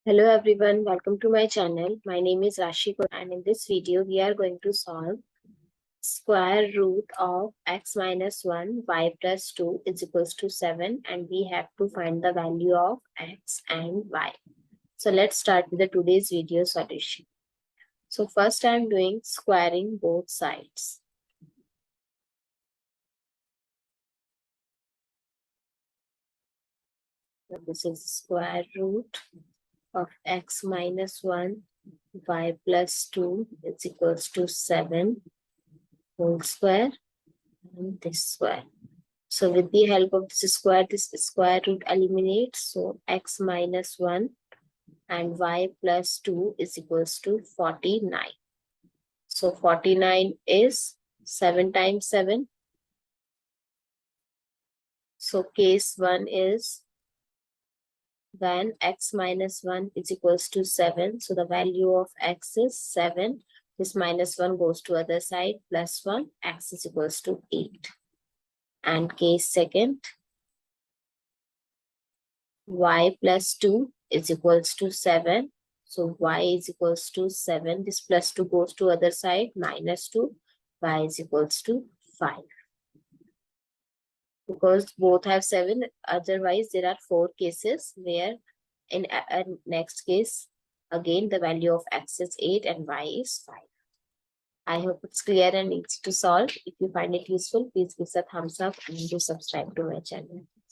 Hello everyone, welcome to my channel. My name is Rashi and in this video we are going to solve square root of x minus 1 y plus 2 is equals to 7 and we have to find the value of x and y. So let's start with the today's video solution. So first I am doing squaring both sides. So this is square root of x minus 1 y plus 2 is equals to 7 whole square and this square. So with the help of this square root eliminates. So x minus 1 and y plus 2 is equals to 49. So 49 is 7 times 7. So case 1 is when x minus 1 is equals to 7. So the value of x is 7. This minus 1 goes to other side, plus 1, x is equals to 8. And case second, y plus 2 is equals to 7. So y is equals to 7. This plus 2 goes to other side, minus 2. Y is equals to 5. Because both have 7, otherwise there are 4 cases where in next case, again the value of x is 8 and y is 5. I hope it's clear and easy to solve. If you find it useful, please give a thumbs up and do subscribe to my channel.